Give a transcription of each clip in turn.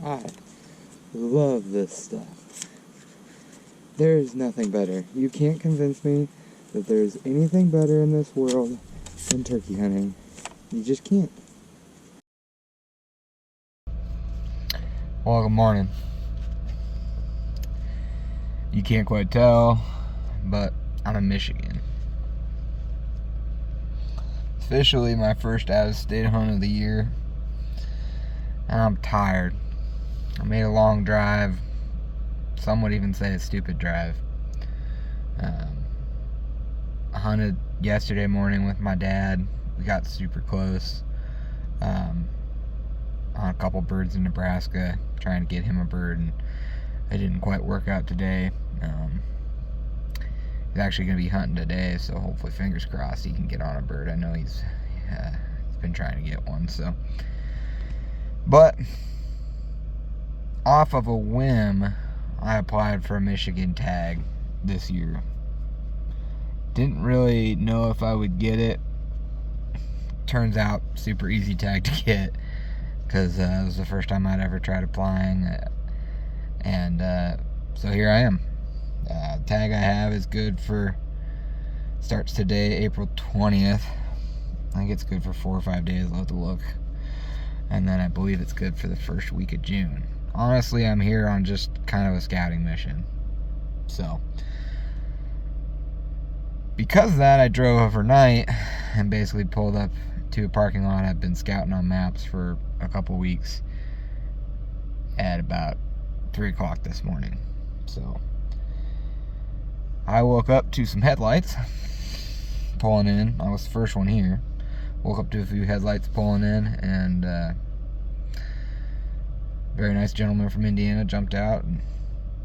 I love this stuff. There is nothing better. You can't convince me that there's anything better in this world than turkey hunting. You just can't. Well, good morning. You can't quite tell, but I'm in Michigan. It's officially my first out-of-state hunt of the year, and I'm tired. I made a long drive. Some would even say a stupid drive. I hunted yesterday morning with my dad. We got super close on a couple birds in Nebraska, trying to get him a bird, and it didn't quite work out today. He's actually going to be hunting today, so hopefully, fingers crossed, he can get on a bird. I know he's been trying to get one. So, but off of a whim, I applied for a Michigan tag this year. Didn't really know if I would get it. Turns out, super easy tag to get, because it was the first time I'd ever tried applying, and so here I am. Tag I have is good for, starts today, April 20th. I think it's good for 4 or 5 days. I'll have to look. And then I believe it's good for the first week of June. Honestly, I'm here on just kind of a scouting mission. So, because of that, I drove overnight and basically pulled up to a parking lot I've been scouting on maps for a couple weeks at about 3 o'clock this morning. So, I woke up to some headlights pulling in. I was the first one here. Woke up to a few headlights pulling in, and very nice gentleman from Indiana jumped out and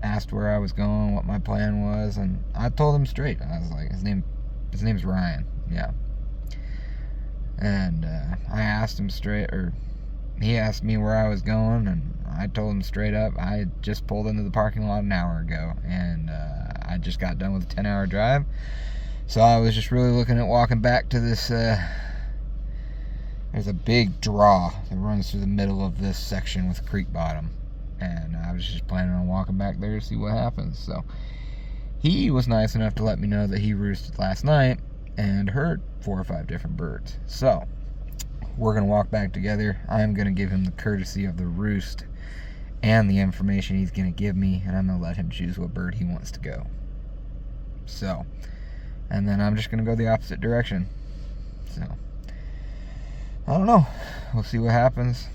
asked where I was going, what my plan was, and I told him straight. I was like, his name's Ryan. Yeah. And I asked him straight, or he asked me where I was going, and I told him straight up I had just pulled into the parking lot an hour ago, and I just got done with a 10-hour drive, so I was just really looking at walking back to this. There's a big draw that runs through the middle of this section with creek bottom, and I was just planning on walking back there to see what happens. So he was nice enough to let me know that he roosted last night and heard 4 or 5 different birds. So we're going to walk back together. I'm going to give him the courtesy of the roost and the information he's going to give me, and I'm going to let him choose what bird he wants to go. So, and then I'm just going to go the opposite direction. So, I don't know. We'll see what happens.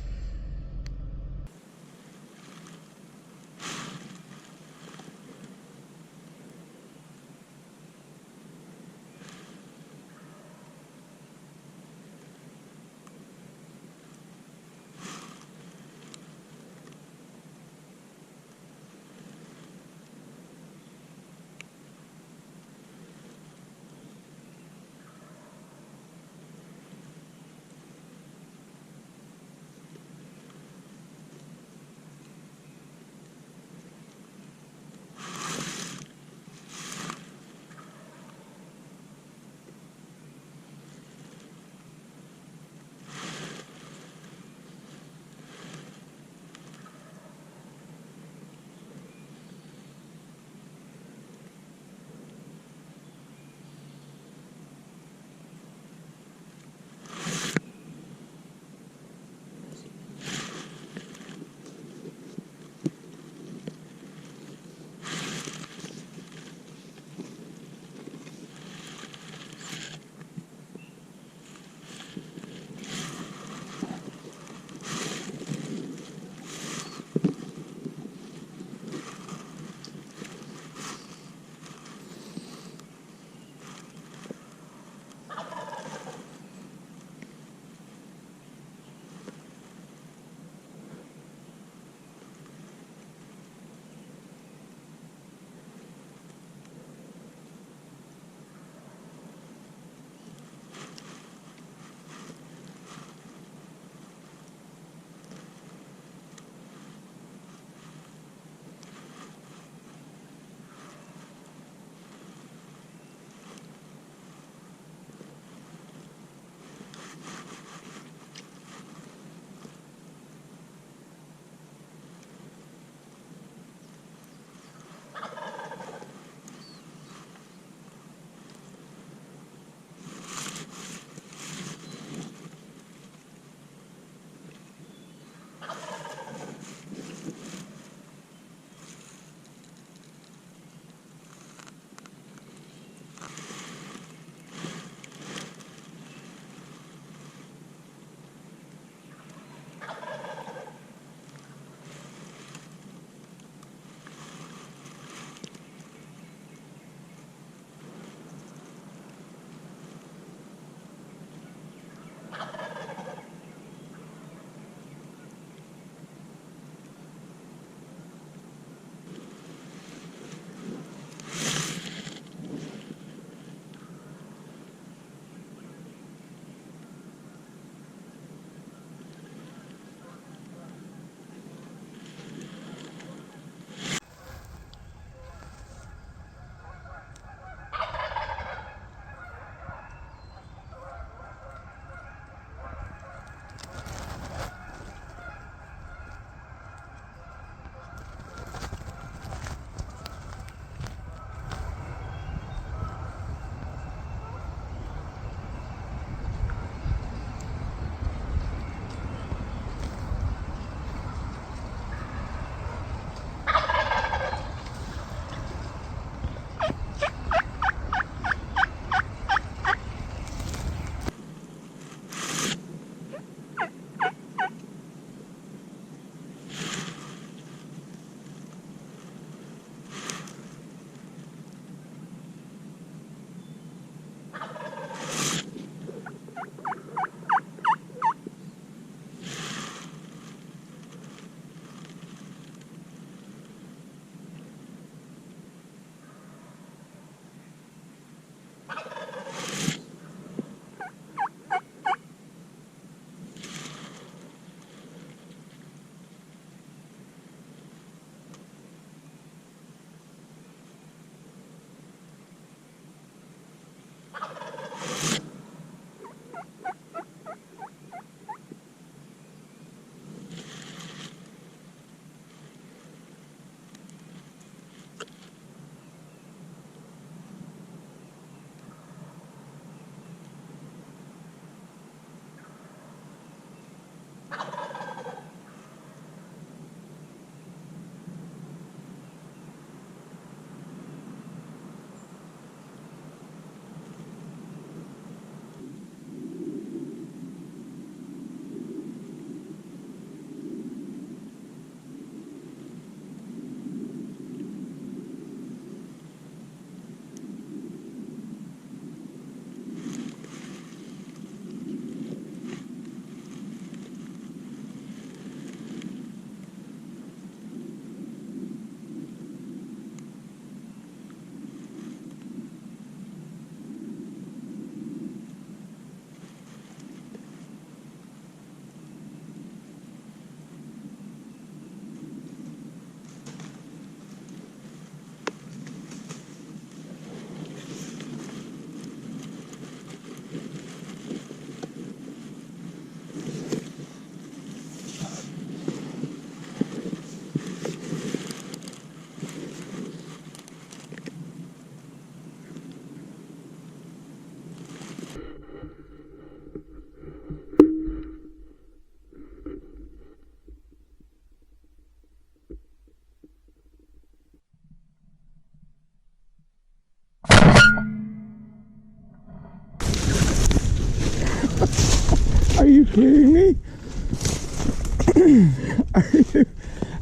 kidding me?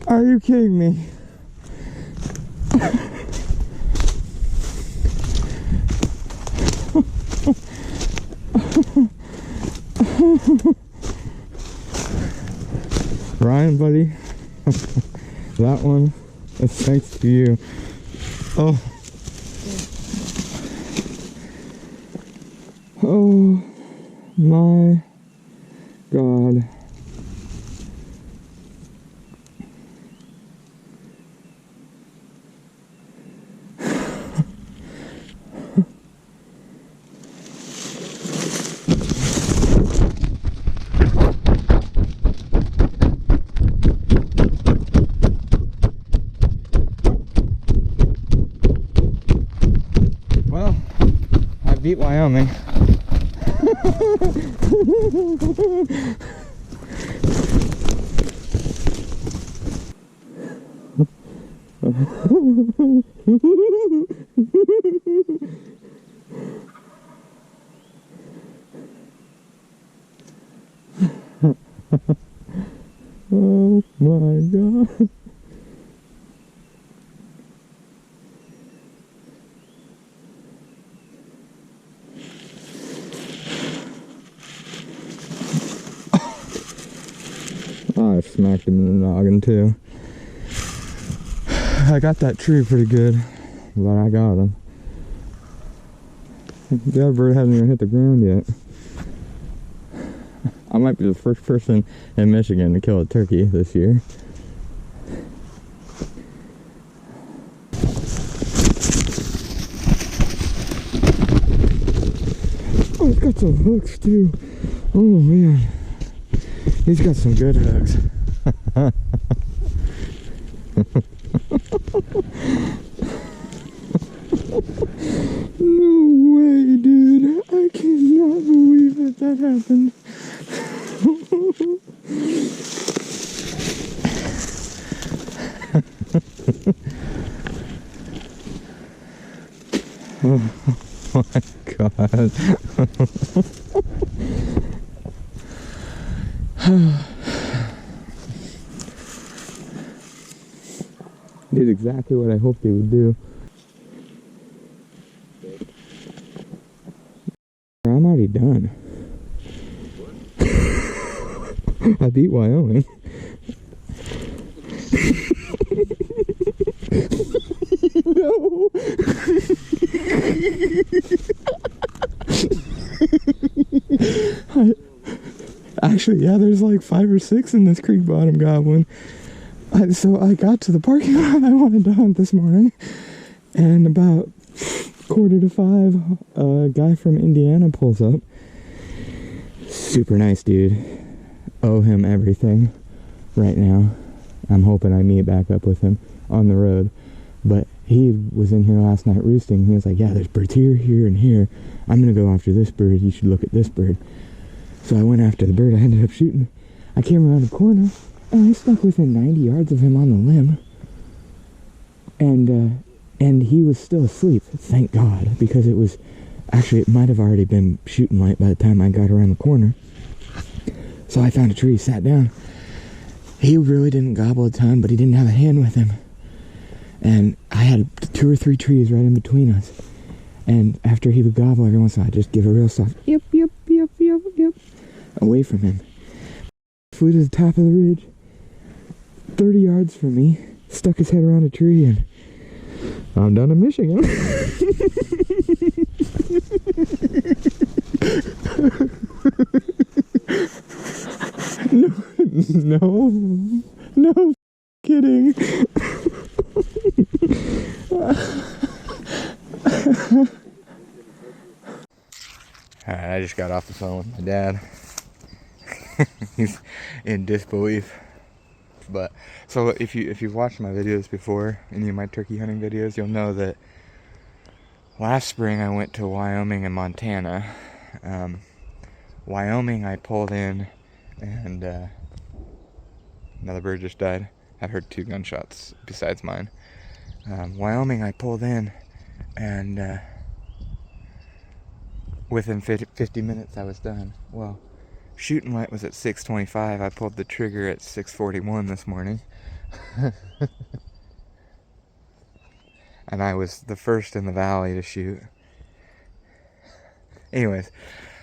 Are you kidding me? Ryan, buddy, that one is thanks to you. Oh. Oh my God. Well, I beat Wyoming. Oh my God. Oh, I smacked him in the noggin too. I got that tree pretty good, but I got him. The other bird hasn't even hit the ground yet. I might be the first person in Michigan to kill a turkey this year. Oh, he's got some hooks too. Oh man. He's got some good hooks. No way, dude. I cannot believe that happened. Oh my God. Did exactly what I hoped they would do. I'm already done. I beat Wyoming. No. Actually, yeah, there's like 5 or 6 in this creek bottom goblin. So I got to the parking lot I wanted to hunt this morning, and about 4:45, a guy from Indiana pulls up. Super nice dude. Owe him everything right now. I'm hoping I meet back up with him on the road. But he was in here last night roosting. He was like, yeah, there's birds here, here, and here. I'm going to go after this bird. You should look at this bird. So I went after the bird. I ended up shooting. I came around the corner, and I stuck within 90 yards of him on the limb. And he was still asleep, thank God, because it was, actually, it might have already been shooting light by the time I got around the corner. So I found a tree, sat down. He really didn't gobble a ton, but he didn't have a hand with him. And I had 2 or 3 trees right in between us. And after he would gobble every once in a while, I'd just give a real soft, yep, yep, yep, yep, yep, away from him. Flew to the top of the ridge, 30 yards from me, stuck his head around a tree, and I'm done in Michigan. No kidding. Alright, I just got off the phone with my dad. He's in disbelief. But so if you've watched my videos before, any of my turkey hunting videos, you'll know that last spring I went to Wyoming and Montana. Wyoming I pulled in, and another bird just died. I've heard 2 gunshots besides mine. Wyoming I pulled in, and within 50 minutes I was done. Well, shooting light was at 6:25. I pulled the trigger at 6:41 this morning. And I was the first in the valley to shoot. Anyways,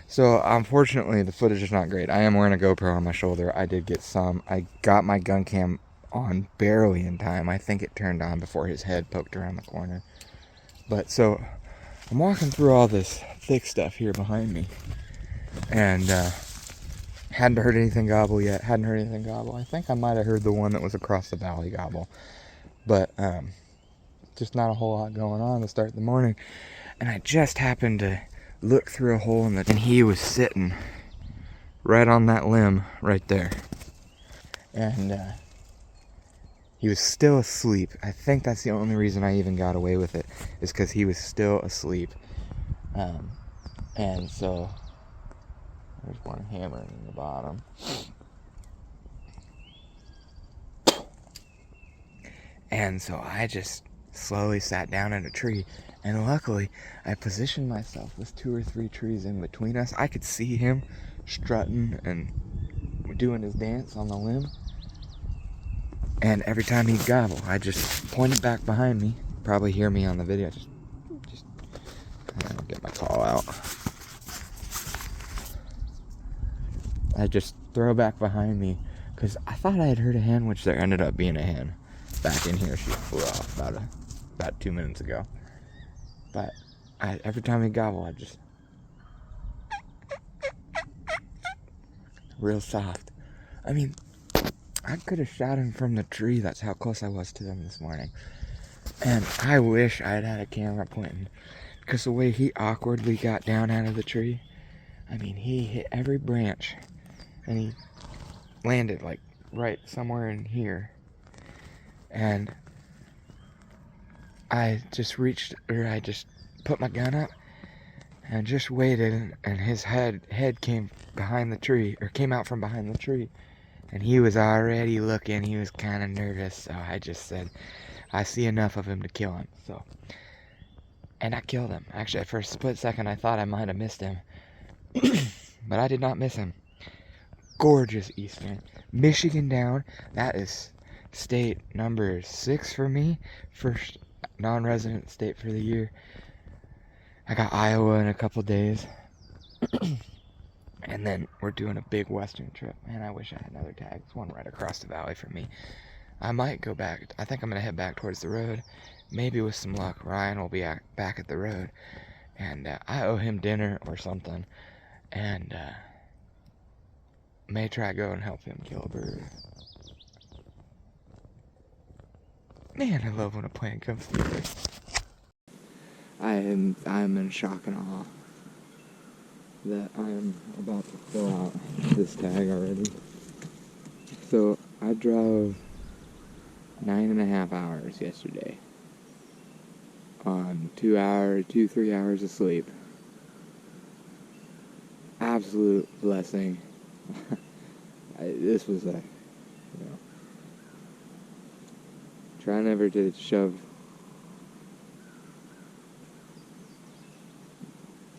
so unfortunately the footage is not great. I am wearing a GoPro on my shoulder. I did get some. I got my gun cam on barely in time. I think it turned on before his head poked around the corner. But so I'm walking through all this thick stuff here behind me, and hadn't heard anything gobble yet. Hadn't heard anything gobble. I think I might have heard the one that was across the valley gobble, but just not a whole lot going on to start the morning. And I just happened to look through a hole in the, and he was sitting right on that limb right there, and he was still asleep. I think that's the only reason I even got away with it, is because he was still asleep. And so there's one hammering in the bottom. And so I just slowly sat down in a tree, and luckily I positioned myself with 2 or 3 trees in between us. I could see him strutting and doing his dance on the limb, and every time he'd gobble, I just pointed back behind me. Probably hear me on the video. Just I'll get my call out. I just throw back behind me because I thought I had heard a hen, which there ended up being a hen back in here. She flew off about 2 minutes ago. But every time he gobble, I just real soft. I mean, I could have shot him from the tree. That's how close I was to them this morning. And I wish I had a camera pointing, because the way he awkwardly got down out of the tree, I mean, he hit every branch and he landed like right somewhere in here. And I just put my gun up and just waited, and his head came behind the tree, or came out from behind the tree, and he was already looking. He was kind of nervous, so I just said, I see enough of him to kill him. So, and I killed him. Actually, for a split second, I thought I might have missed him, but I did not miss him. Gorgeous eastern. Michigan down. That is state number 6 for me. First non-resident state for the year. I got Iowa in a couple days. And then we're doing a big western trip. Man, I wish I had another tag. There's one right across the valley from me. I might go back. I think I'm going to head back towards the road. Maybe with some luck, Ryan will be back at the road. And I owe him dinner or something. And may try to go and help him kill a bird. Man, I love when a plan comes together. I'm in shock and awe that I am about to fill out this tag already. So I drove 9.5 hours yesterday on 3 hours of sleep. Absolute blessing. This was try never to shove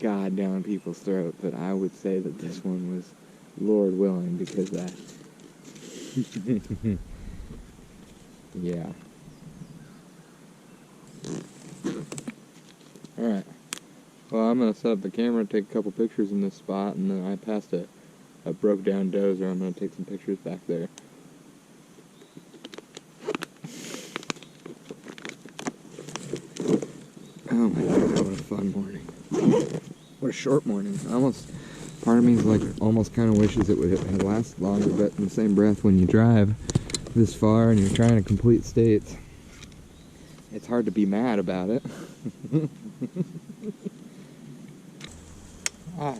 God down people's throat, but I would say that this one was Lord willing, because that yeah. Alright. Well, I'm gonna set up the camera, take a couple pictures in this spot, and then I passed a broke down dozer. I'm gonna take some pictures back there. Oh my God, what a fun morning. What a short morning. Part of me is like, almost kind of wishes it would last longer, but in the same breath, when you drive this far and you're trying to complete states, it's hard to be mad about it. I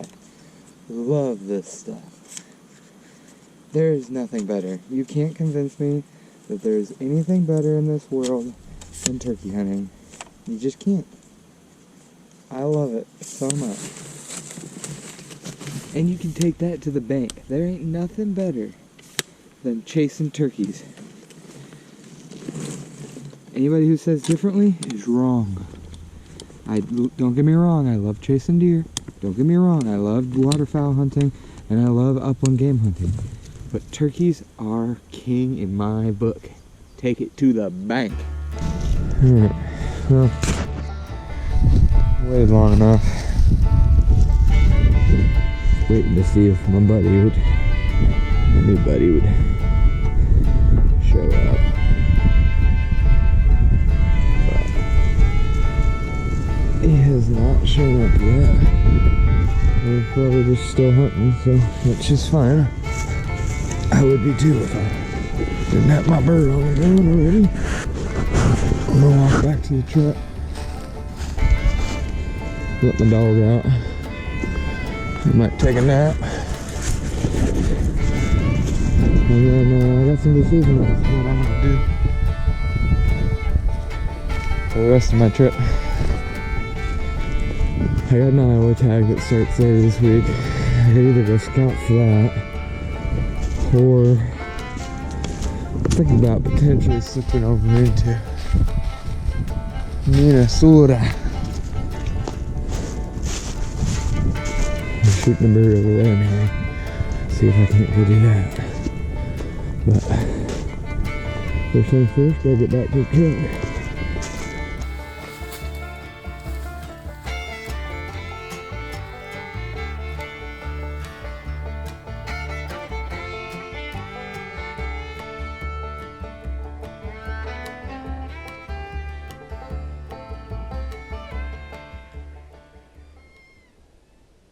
love this stuff. There is nothing better. You can't convince me that there's anything better in this world than turkey hunting. You just can't. I love it so much. And you can take that to the bank. There ain't nothing better than chasing turkeys. Anybody who says differently is wrong. Don't get me wrong, I love chasing deer. Don't get me wrong, I love waterfowl hunting. and I love upland game hunting, but turkeys are king in my book. Take it to the bank. Alright, well, waited long enough. Waiting to see if my new buddy would show up. But he has not shown up yet. We're probably just still hunting, so which is fine. I would be too if I didn't have my bird on the ground already. I'm gonna walk back to the truck. Let my dog out. I might take a nap. And then I got some decisions what I'm gonna do for the rest of my trip. I got an Iowa tag that starts later this week. I could either go scout for that, or think about potentially slipping over into Minnesota. I'm shooting a bird over there, man. See if I can't go do that. But first things first, gotta get back to the truck.